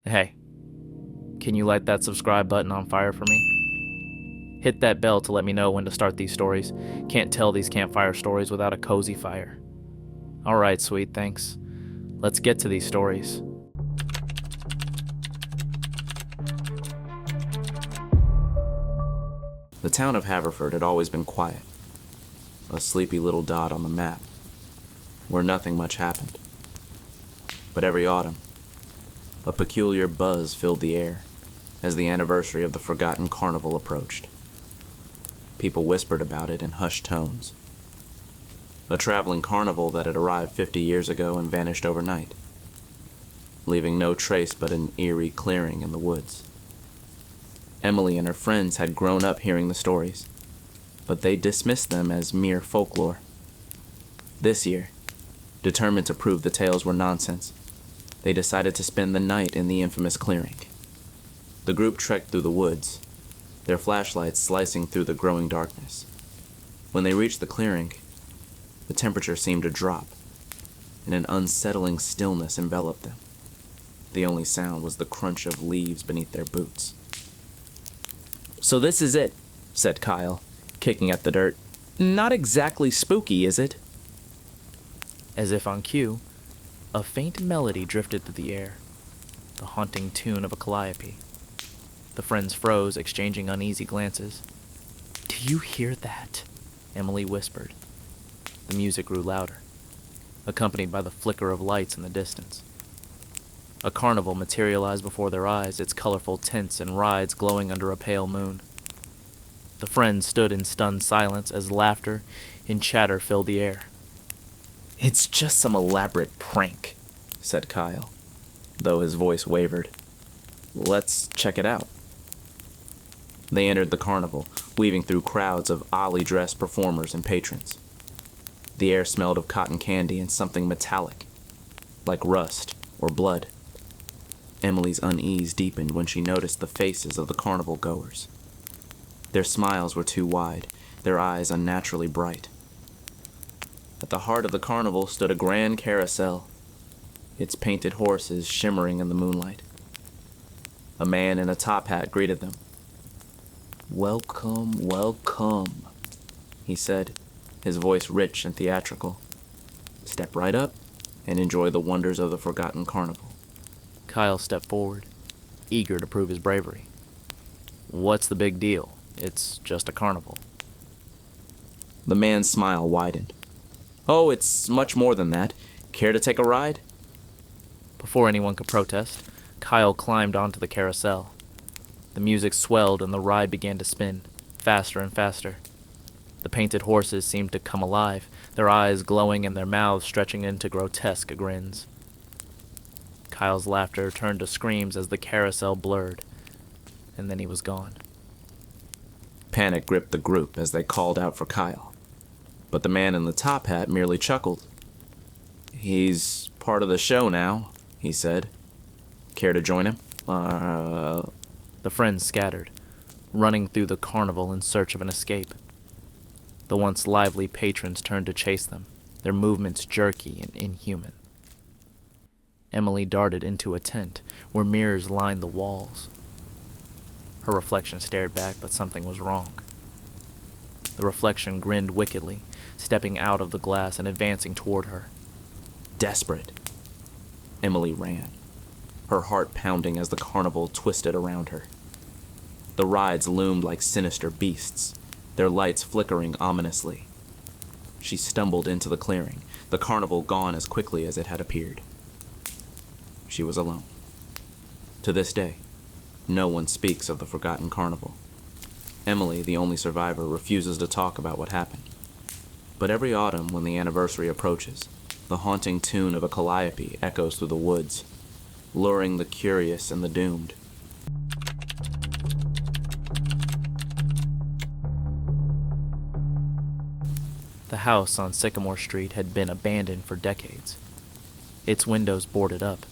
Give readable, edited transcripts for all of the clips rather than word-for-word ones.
Hey, can you light that subscribe button on fire for me? Hit that bell to let me know when to start these stories. Can't tell these campfire stories without a cozy fire. Alright, sweet, thanks. Let's get to these stories. The town of Haverford had always been quiet, a sleepy little dot on the map, where nothing much happened. But every autumn, a peculiar buzz filled the air as the anniversary of the forgotten carnival approached. People whispered about it in hushed tones. A traveling carnival that had arrived 50 years ago and vanished overnight, leaving no trace but an eerie clearing in the woods. Emily and her friends had grown up hearing the stories, but they dismissed them as mere folklore. This year, determined to prove the tales were nonsense, they decided to spend the night in the infamous clearing. The group trekked through the woods, their flashlights slicing through the growing darkness. When they reached the clearing, the temperature seemed to drop, and an unsettling stillness enveloped them. The only sound was the crunch of leaves beneath their boots. So this is it, said Kyle, kicking at the dirt. Not exactly spooky, is it? As if on cue, a faint melody drifted through the air, the haunting tune of a calliope. The friends froze, exchanging uneasy glances. Do you hear that? Emily whispered. The music grew louder, accompanied by the flicker of lights in the distance. A carnival materialized before their eyes, its colorful tints and rides glowing under a pale moon. The friends stood in stunned silence as laughter and chatter filled the air. It's just some elaborate prank, said Kyle, though his voice wavered. Let's check it out. They entered the carnival, weaving through crowds of oddly dressed performers and patrons. The air smelled of cotton candy and something metallic, like rust or blood. Emily's unease deepened when she noticed the faces of the carnival goers. Their smiles were too wide, their eyes unnaturally bright. At the heart of the carnival stood a grand carousel, its painted horses shimmering in the moonlight. A man in a top hat greeted them. "Welcome, welcome," he said, his voice rich and theatrical. "Step right up and enjoy the wonders of the forgotten carnival." Kyle stepped forward, eager to prove his bravery. What's the big deal? It's just a carnival. The man's smile widened. Oh, it's much more than that. Care to take a ride? Before anyone could protest, Kyle climbed onto the carousel. The music swelled and the ride began to spin, faster and faster. The painted horses seemed to come alive, their eyes glowing and their mouths stretching into grotesque grins. Kyle's laughter turned to screams as the carousel blurred, and then he was gone. Panic gripped the group as they called out for Kyle, but the man in the top hat merely chuckled. "He's part of the show now," he said. "Care to join him?" The friends scattered, running through the carnival in search of an escape. The once lively patrons turned to chase them, their movements jerky and inhuman. Emily darted into a tent where mirrors lined the walls. Her reflection stared back, but something was wrong. The reflection grinned wickedly, stepping out of the glass and advancing toward her. Desperate, Emily ran, her heart pounding as the carnival twisted around her. The rides loomed like sinister beasts, their lights flickering ominously. She stumbled into the clearing, the carnival gone as quickly as it had appeared. She was alone. To this day, no one speaks of the forgotten carnival. Emily, the only survivor, refuses to talk about what happened. But every autumn, when the anniversary approaches, the haunting tune of a calliope echoes through the woods, luring the curious and the doomed. The house on Sycamore Street had been abandoned for decades, its windows boarded up,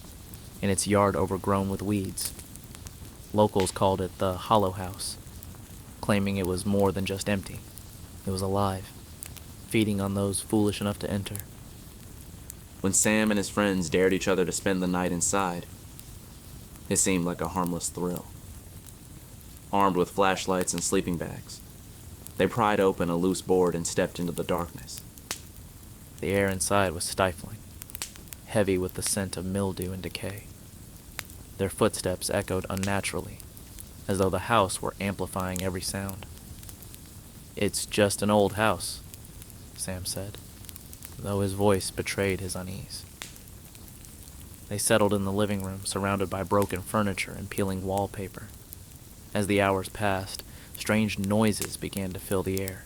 and its yard overgrown with weeds. Locals called it the Hollow House, claiming it was more than just empty. It was alive, feeding on those foolish enough to enter. When Sam and his friends dared each other to spend the night inside, It seemed like a harmless thrill. Armed with flashlights and sleeping bags, they pried open a loose board and stepped into the darkness. The air inside was stifling, heavy with the scent of mildew and decay. Their footsteps echoed unnaturally, as though the house were amplifying every sound. "It's just an old house," Sam said, though his voice betrayed his unease. They settled in the living room, surrounded by broken furniture and peeling wallpaper. As the hours passed, strange noises began to fill the air.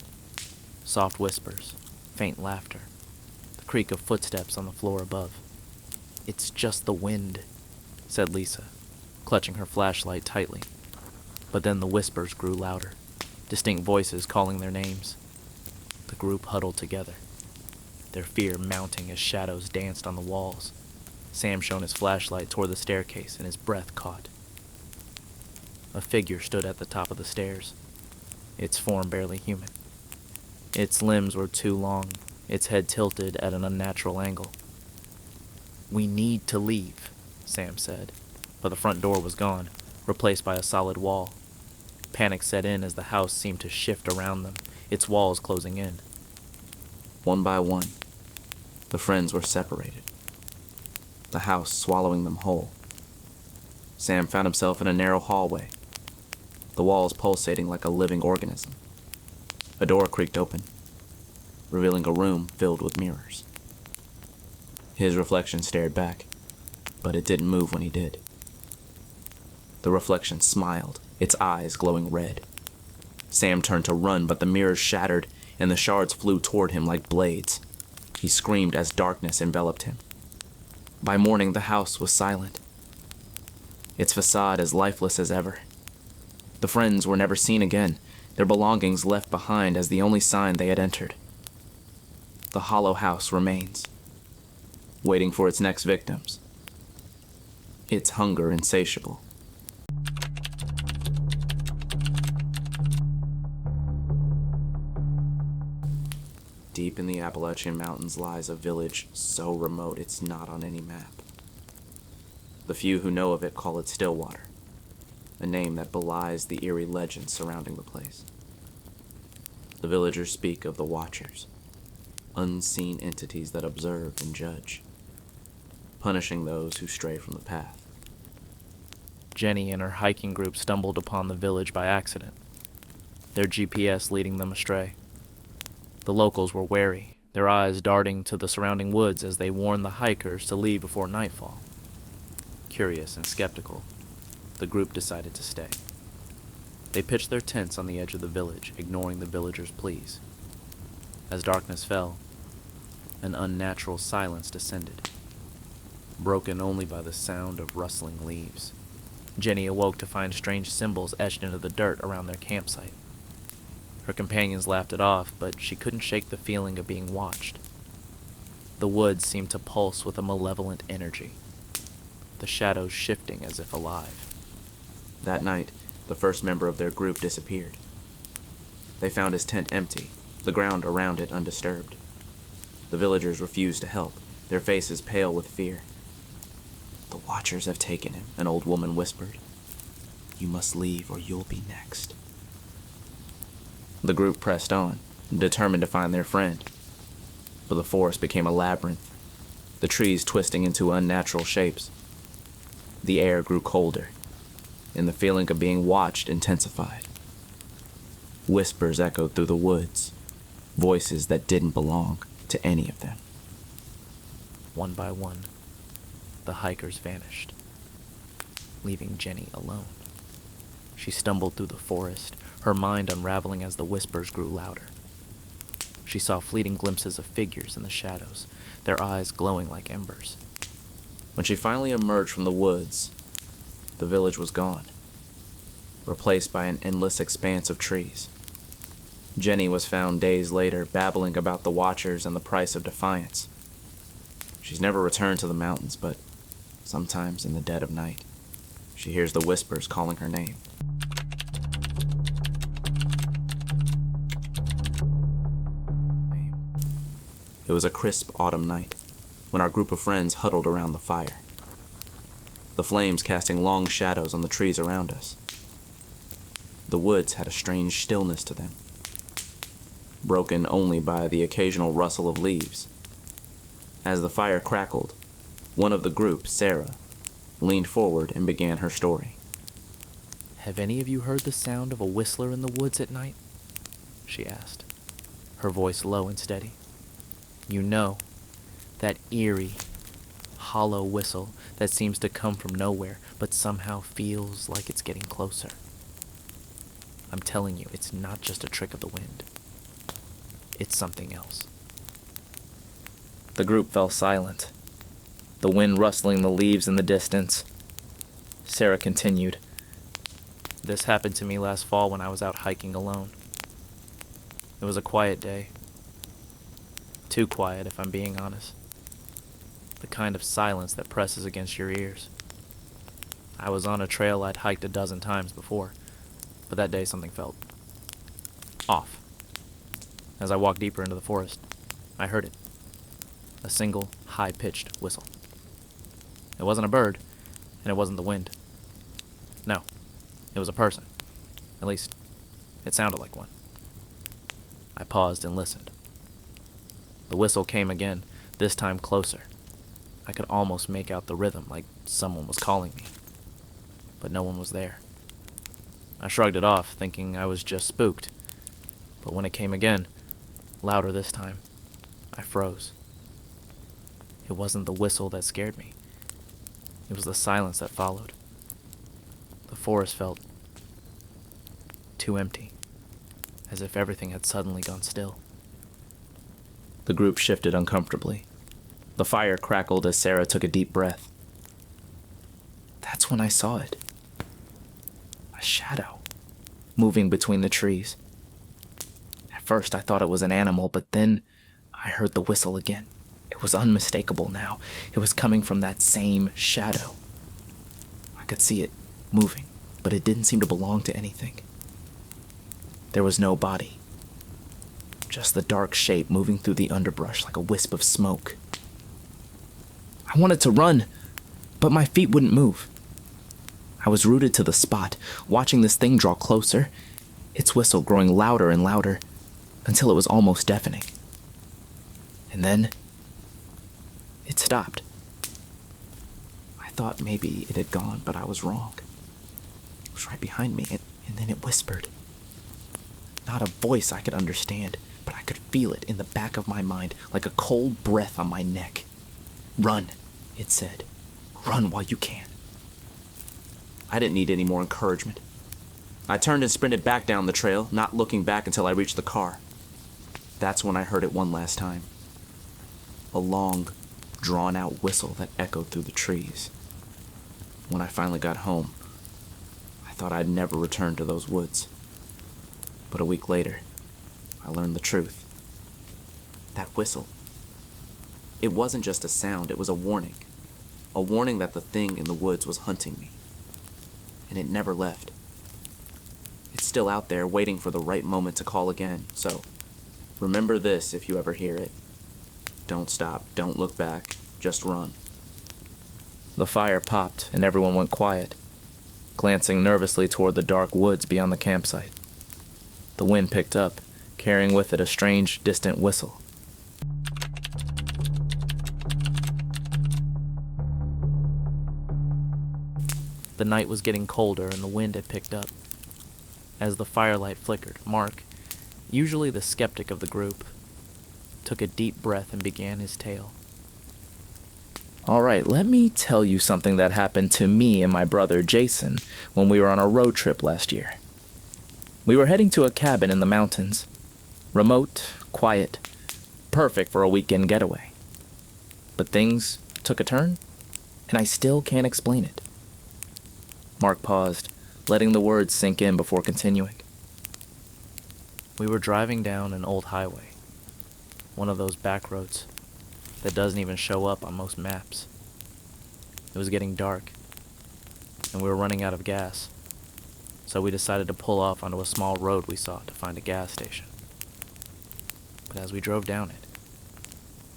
Soft whispers, faint laughter, the creak of footsteps on the floor above. "It's just the wind," said Lisa, clutching her flashlight tightly. But then the whispers grew louder, distinct voices calling their names. The group huddled together, their fear mounting as shadows danced on the walls. Sam shone his flashlight toward the staircase, and his breath caught. A figure stood at the top of the stairs, its form barely human. Its limbs were too long, its head tilted at an unnatural angle. "We need to leave," Sam said, but the front door was gone, replaced by a solid wall. Panic set in as the house seemed to shift around them, its walls closing in. One by one, the friends were separated, the house swallowing them whole. Sam found himself in a narrow hallway, the walls pulsating like a living organism. A door creaked open, revealing a room filled with mirrors. His reflection stared back, but it didn't move when he did. The reflection smiled, its eyes glowing red. Sam turned to run, but the mirrors shattered, and the shards flew toward him like blades. He screamed as darkness enveloped him. By morning, the house was silent, its facade as lifeless as ever. The friends were never seen again, their belongings left behind as the only sign they had entered. The hollow house remains, waiting for its next victims, its hunger insatiable. Deep in the Appalachian Mountains lies a village so remote it's not on any map. The few who know of it call it Stillwater, a name that belies the eerie legends surrounding the place. The villagers speak of the Watchers, unseen entities that observe and judge, punishing those who stray from the path. Jenny and her hiking group stumbled upon the village by accident, their GPS leading them astray. The locals were wary, their eyes darting to the surrounding woods as they warned the hikers to leave before nightfall. Curious and skeptical, the group decided to stay. They pitched their tents on the edge of the village, ignoring the villagers' pleas. As darkness fell, an unnatural silence descended, broken only by the sound of rustling leaves. Jenny awoke to find strange symbols etched into the dirt around their campsite. Her companions laughed it off, but she couldn't shake the feeling of being watched. The woods seemed to pulse with a malevolent energy, the shadows shifting as if alive. That night, the first member of their group disappeared. They found his tent empty, the ground around it undisturbed. The villagers refused to help, their faces pale with fear. "The Watchers have taken him," an old woman whispered. "You must leave or you'll be next." The group pressed on, determined to find their friend. But the forest became a labyrinth, the trees twisting into unnatural shapes. The air grew colder, and the feeling of being watched intensified. Whispers echoed through the woods, voices that didn't belong to any of them. One by one, the hikers vanished, leaving Jenny alone. She stumbled through the forest, her mind unraveling as the whispers grew louder. She saw fleeting glimpses of figures in the shadows, their eyes glowing like embers. When she finally emerged from the woods, the village was gone, replaced by an endless expanse of trees. Jenny was found days later, babbling about the Watchers and the price of defiance. She's never returned to the mountains, but sometimes in the dead of night, she hears the whispers calling her name. It was a crisp autumn night when our group of friends huddled around the fire. the flames casting long shadows on the trees around us. The woods had a strange stillness to them, broken only by the occasional rustle of leaves. As the fire crackled, one of the group, Sarah, leaned forward and began her story. "Have any of you heard the sound of a whistler in the woods at night?" she asked, her voice low and steady. "You know, that eerie, hollow whistle that seems to come from nowhere, but somehow feels like it's getting closer. I'm telling you, it's not just a trick of the wind. It's something else." The group fell silent, the wind rustling the leaves in the distance. Sarah continued, "This happened to me last fall when I was out hiking alone. It was a quiet day. Too quiet, if I'm being honest. The kind of silence that presses against your ears. I was on a trail I'd hiked a dozen times before, but that day something felt off. As I walked deeper into the forest, I heard it. A single, high-pitched whistle. It wasn't a bird, and it wasn't the wind. No, it was a person. At least, it sounded like one. I paused and listened. The whistle came again, this time closer. I could almost make out the rhythm, like someone was calling me. But no one was there. I shrugged it off, thinking I was just spooked. But when it came again, louder this time, I froze. It wasn't the whistle that scared me. It was the silence that followed. The forest felt too empty, as if everything had suddenly gone still. The group shifted uncomfortably. The fire crackled as Sarah took a deep breath. That's when I saw it. A shadow, moving between the trees. At first I thought it was an animal, but then I heard the whistle again. It was unmistakable now. It was coming from that same shadow. I could see it moving, but it didn't seem to belong to anything. There was no body. Just the dark shape moving through the underbrush like a wisp of smoke. I wanted to run, but my feet wouldn't move. I was rooted to the spot, watching this thing draw closer, its whistle growing louder and louder, until it was almost deafening. And then, it stopped. I thought maybe it had gone, but I was wrong. It was right behind me, and then it whispered. Not a voice I could understand, but I could feel it in the back of my mind, like a cold breath on my neck. "Run," it said. "Run while you can." I didn't need any more encouragement. I turned and sprinted back down the trail, not looking back until I reached the car. That's when I heard it one last time. A long, drawn-out whistle that echoed through the trees. When I finally got home, I thought I'd never return to those woods. But a week later, I learned the truth. That whistle, it wasn't just a sound, it was a warning. A warning that the thing in the woods was hunting me. And it never left. It's still out there waiting for the right moment to call again, so remember this if you ever hear it. Don't stop, don't look back, just run. The fire popped and everyone went quiet, glancing nervously toward the dark woods beyond the campsite. The wind picked up, carrying with it a strange, distant whistle. The night was getting colder and the wind had picked up. As the firelight flickered, Mark, usually the skeptic of the group, took a deep breath and began his tale. "All right, let me tell you something that happened to me and my brother Jason when we were on a road trip last year. We were heading to a cabin in the mountains. Remote, quiet, perfect for a weekend getaway. But things took a turn, and I still can't explain it." Mark paused, letting the words sink in before continuing. "We were driving down an old highway, one of those back roads that doesn't even show up on most maps. It was getting dark, and we were running out of gas, so we decided to pull off onto a small road we saw to find a gas station. But as we drove down it,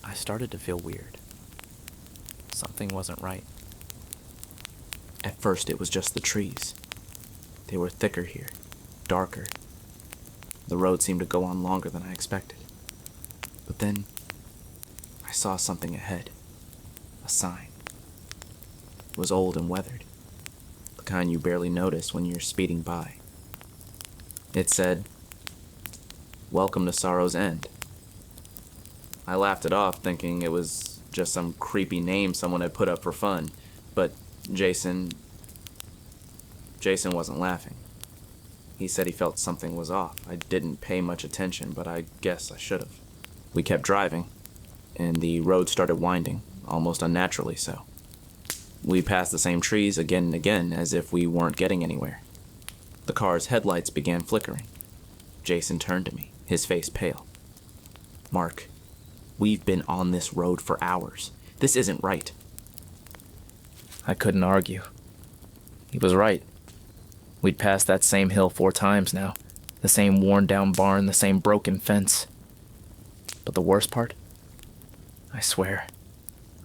I started to feel weird. Something wasn't right. At first, it was just the trees. They were thicker here, darker. The road seemed to go on longer than I expected. But then, I saw something ahead. A sign. It was old and weathered, the kind you barely notice when you're speeding by. It said, "Welcome to Sorrow's End." I laughed it off, thinking it was just some creepy name someone had put up for fun, but Jason wasn't laughing. He said he felt something was off. I didn't pay much attention, but I guess I should have. We kept driving, and the road started winding, almost unnaturally so. We passed the same trees again and again, as if we weren't getting anywhere. The car's headlights began flickering. Jason turned to me, his face pale. "Mark, we've been on this road for hours. This isn't right." I couldn't argue. He was right. We'd passed that same hill 4 times now. The same worn-down barn, the same broken fence. But the worst part? I swear,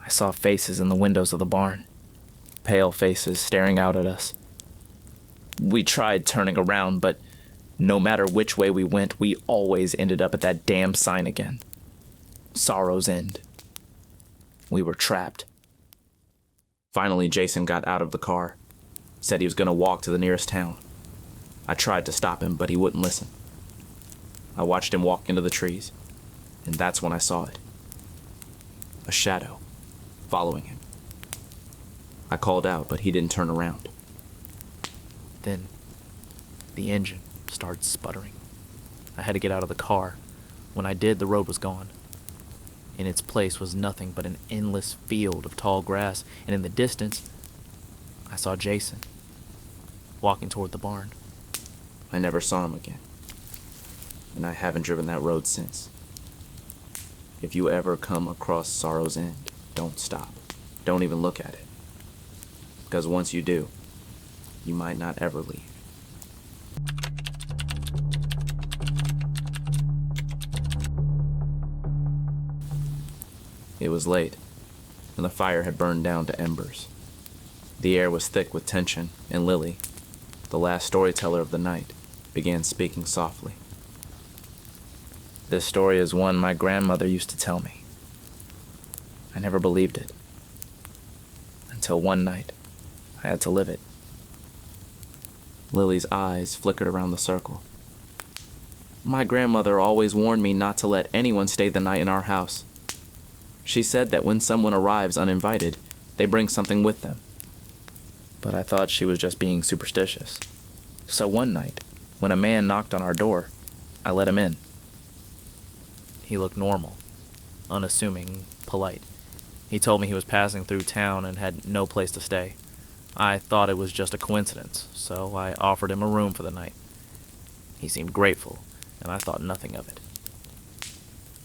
I saw faces in the windows of the barn. Pale faces staring out at us. We tried turning around, but no matter which way we went, we always ended up at that damn sign again. Sorrow's End. We were trapped. Finally, Jason got out of the car. Said he was going to walk to the nearest town. I tried to stop him, but he wouldn't listen. I watched him walk into the trees, and that's when I saw it. A shadow, following him. I called out, but he didn't turn around. Then, the engine started sputtering. I had to get out of the car. When I did, the road was gone. In its place was nothing but an endless field of tall grass, and in the distance, I saw Jason, walking toward the barn. I never saw him again, and I haven't driven that road since. If you ever come across Sorrow's End, don't stop. Don't even look at it. Because once you do, you might not ever leave. It was late, and the fire had burned down to embers. The air was thick with tension, and Lily, the last storyteller of the night, began speaking softly. This story is one my grandmother used to tell me. I never believed it. Until one night, I had to live it. Lily's eyes flickered around the circle. My grandmother always warned me not to let anyone stay the night in our house. She said that when someone arrives uninvited, they bring something with them. But I thought she was just being superstitious. So one night, when a man knocked on our door, I let him in. He looked normal, unassuming, polite. He told me he was passing through town and had no place to stay. I thought it was just a coincidence, so I offered him a room for the night. He seemed grateful, and I thought nothing of it.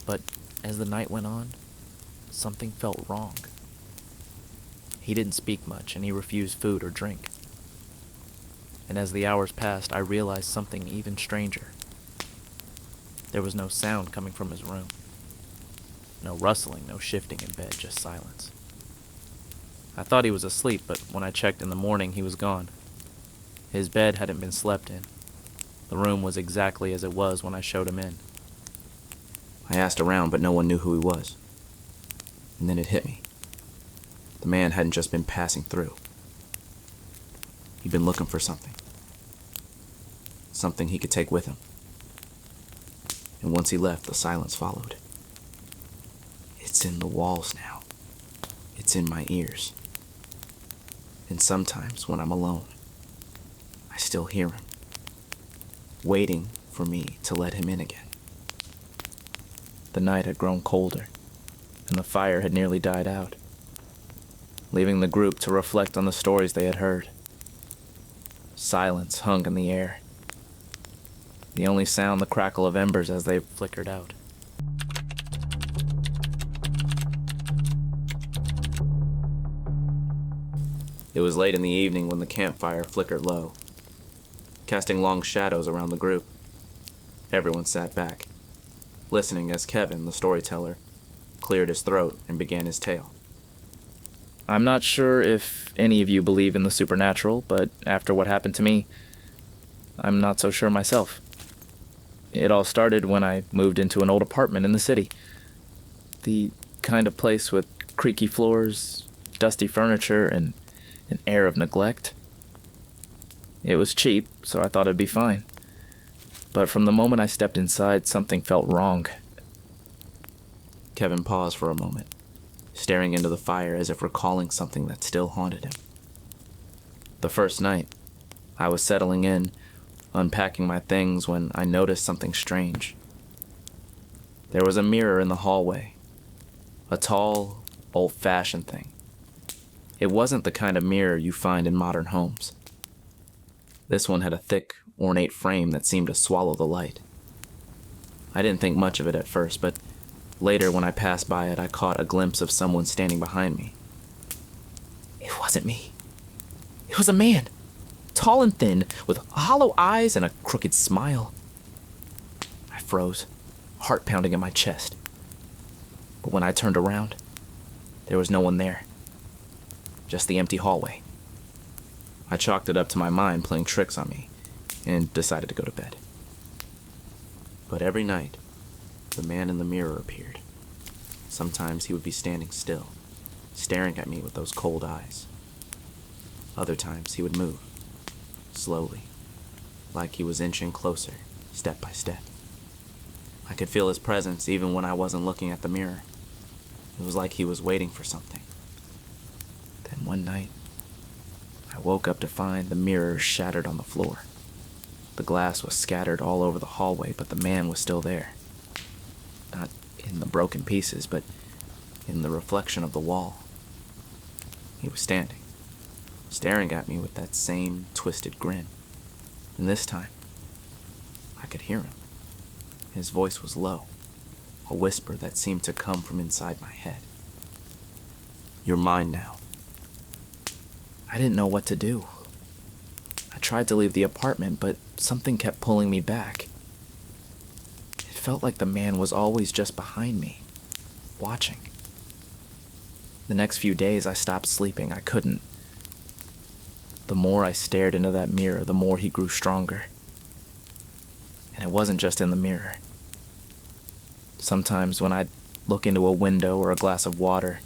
But as the night went on, something felt wrong. He didn't speak much, and he refused food or drink. And as the hours passed, I realized something even stranger. There was no sound coming from his room. No rustling, no shifting in bed, just silence. I thought he was asleep, but when I checked in the morning, he was gone. His bed hadn't been slept in. The room was exactly as it was when I showed him in. I asked around, but no one knew who he was. And then it hit me. The man hadn't just been passing through. He'd been looking for something. Something he could take with him. And once he left, the silence followed. It's in the walls now. It's in my ears. And sometimes when I'm alone, I still hear him, waiting for me to let him in again. The night had grown colder, and the fire had nearly died out, leaving the group to reflect on the stories they had heard. Silence hung in the air. The only sound the crackle of embers as they flickered out. It was late in the evening when the campfire flickered low, casting long shadows around the group. Everyone sat back, listening as Kevin, the storyteller, cleared his throat and began his tale. I'm not sure if any of you believe in the supernatural, but after what happened to me, I'm not so sure myself. It all started when I moved into an old apartment in the city. The kind of place with creaky floors, dusty furniture, and an air of neglect. It was cheap, so I thought it'd be fine. But from the moment I stepped inside, something felt wrong. Kevin paused for a moment, staring into the fire as if recalling something that still haunted him. The first night, I was settling in, unpacking my things when I noticed something strange. There was a mirror in the hallway, a tall, old-fashioned thing. It wasn't the kind of mirror you find in modern homes. This one had a thick, ornate frame that seemed to swallow the light. I didn't think much of it at first, but later when I passed by it, I caught a glimpse of someone standing behind me. It wasn't me. It was a man, tall and thin, with hollow eyes and a crooked smile. I froze, heart pounding in my chest. But when I turned around, there was no one there. Just the empty hallway. I chalked it up to my mind playing tricks on me, and decided to go to bed. But every night, the man in the mirror appeared. Sometimes he would be standing still, staring at me with those cold eyes. Other times he would move, slowly, like he was inching closer, step by step. I could feel his presence even when I wasn't looking at the mirror. It was like he was waiting for something. Then one night, I woke up to find the mirror shattered on the floor. The glass was scattered all over the hallway, but the man was still there. Not in the broken pieces, but in the reflection of the wall. He was standing, staring at me with that same twisted grin. And this time, I could hear him. His voice was low, a whisper that seemed to come from inside my head. "You're mine now." I didn't know what to do. I tried to leave the apartment, but something kept pulling me back. It felt like the man was always just behind me, watching. The next few days I stopped sleeping. I couldn't. The more I stared into that mirror, the more he grew stronger. And it wasn't just in the mirror. Sometimes when I'd look into a window or a glass of water,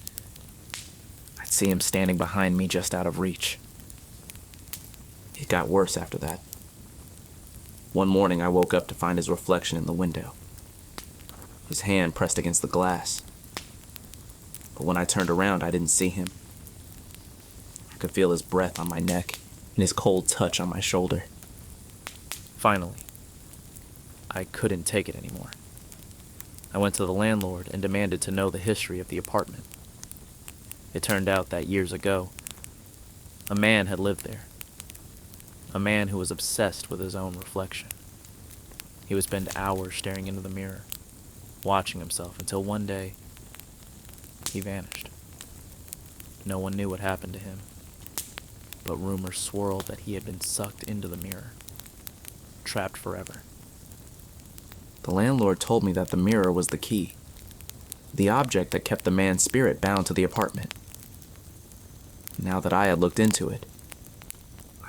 I'd see him standing behind me just out of reach. It got worse after that. One morning I woke up to find his reflection in the window, his hand pressed against the glass. But when I turned around, I didn't see him. I could feel his breath on my neck and his cold touch on my shoulder. Finally, I couldn't take it anymore. I went to the landlord and demanded to know the history of the apartment. It turned out that years ago, a man had lived there. A man who was obsessed with his own reflection. He would spend hours staring into the mirror, watching himself until one day, he vanished. No one knew what happened to him, but rumors swirled that he had been sucked into the mirror, trapped forever. The landlord told me that the mirror was the key, the object that kept the man's spirit bound to the apartment. Now that I had looked into it,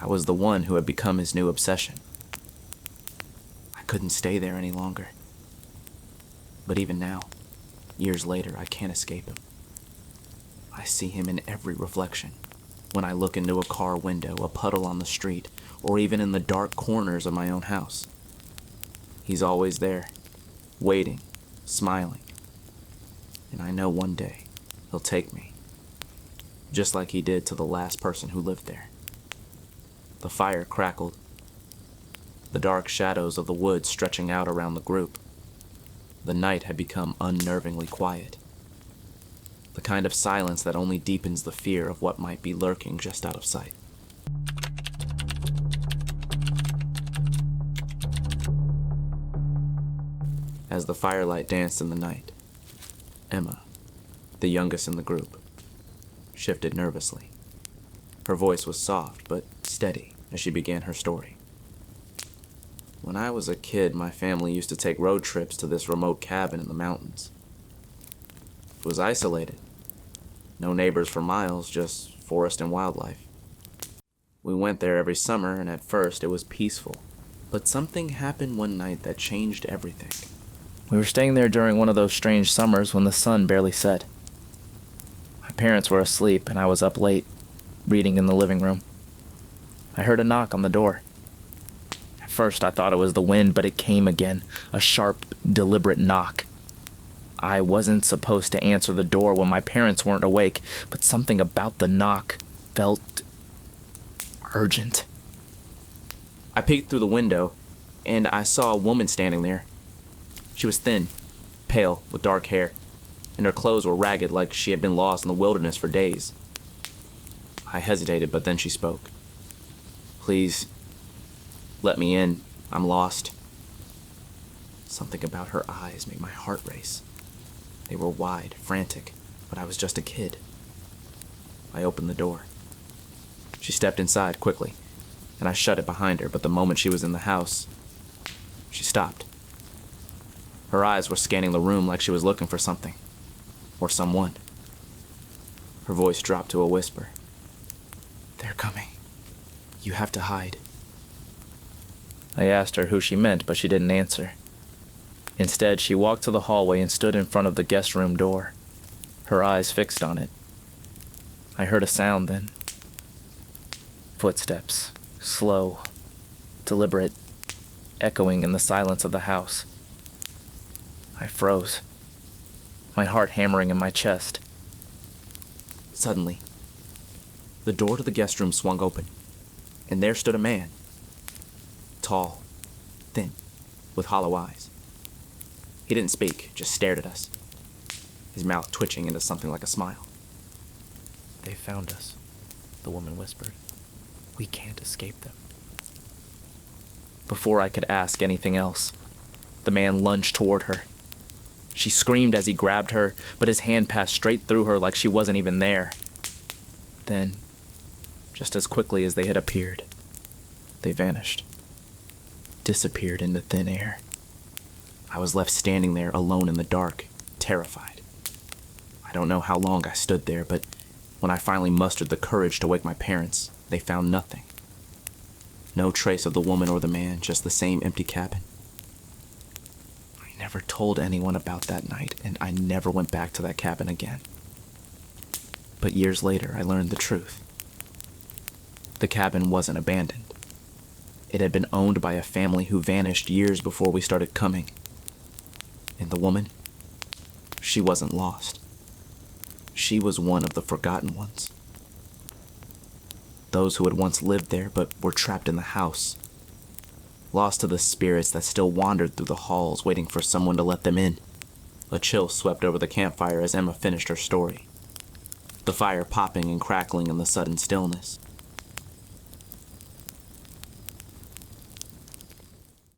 I was the one who had become his new obsession. I couldn't stay there any longer. But even now, years later, I can't escape him. I see him in every reflection. When I look into a car window, a puddle on the street, or even in the dark corners of my own house. He's always there, waiting, smiling. And I know one day he'll take me, just like he did to the last person who lived there. The fire crackled, the dark shadows of the woods stretching out around the group. The night had become unnervingly quiet, the kind of silence that only deepens the fear of what might be lurking just out of sight. As the firelight danced in the night, Emma, the youngest in the group, shifted nervously. Her voice was soft but steady as she began her story. When I was a kid, my family used to take road trips to this remote cabin in the mountains. It was isolated, No neighbors for miles, just forest and wildlife. We went there every summer, and at first it was peaceful. But something happened one night that changed everything. We were staying there during one of those strange summers when the sun barely set. My parents were asleep, and I was up late, reading in the living room. I heard a knock on the door. At first I thought it was the wind, but it came again, a sharp, deliberate knock. I wasn't supposed to answer the door when my parents weren't awake, but something about the knock felt urgent. I peeked through the window, and I saw a woman standing there. She was thin, pale, with dark hair, and her clothes were ragged like she had been lost in the wilderness for days. I hesitated, but then she spoke. "Please, let me in. I'm lost." Something about her eyes made my heart race. They were wide, frantic, but I was just a kid. I opened the door. She stepped inside quickly, and I shut it behind her, but the moment she was in the house, she stopped. Her eyes were scanning the room like she was looking for something, or someone. Her voice dropped to a whisper. "They're coming. You have to hide." I asked her who she meant, but she didn't answer. Instead, she walked to the hallway and stood in front of the guest room door, her eyes fixed on it. I heard a sound then. Footsteps, slow, deliberate, echoing in the silence of the house. I froze, my heart hammering in my chest. Suddenly, the door to the guest room swung open, and there stood a man. Tall, thin, with hollow eyes. He didn't speak, just stared at us, his mouth twitching into something like a smile. "They found us," the woman whispered. "We can't escape them." Before I could ask anything else, the man lunged toward her. She screamed as he grabbed her, but his hand passed straight through her like she wasn't even there. Then, just as quickly as they had appeared, they vanished, disappeared into thin air. I was left standing there alone in the dark, terrified. I don't know how long I stood there, but when I finally mustered the courage to wake my parents, they found nothing. No trace of the woman or the man, just the same empty cabin. I never told anyone about that night, and I never went back to that cabin again. But years later, I learned the truth. The cabin wasn't abandoned. It had been owned by a family who vanished years before we started coming. And the woman, she wasn't lost. She was one of the forgotten ones. Those who had once lived there but were trapped in the house. Lost to the spirits that still wandered through the halls waiting for someone to let them in. A chill swept over the campfire as Emma finished her story. The fire popping and crackling in the sudden stillness.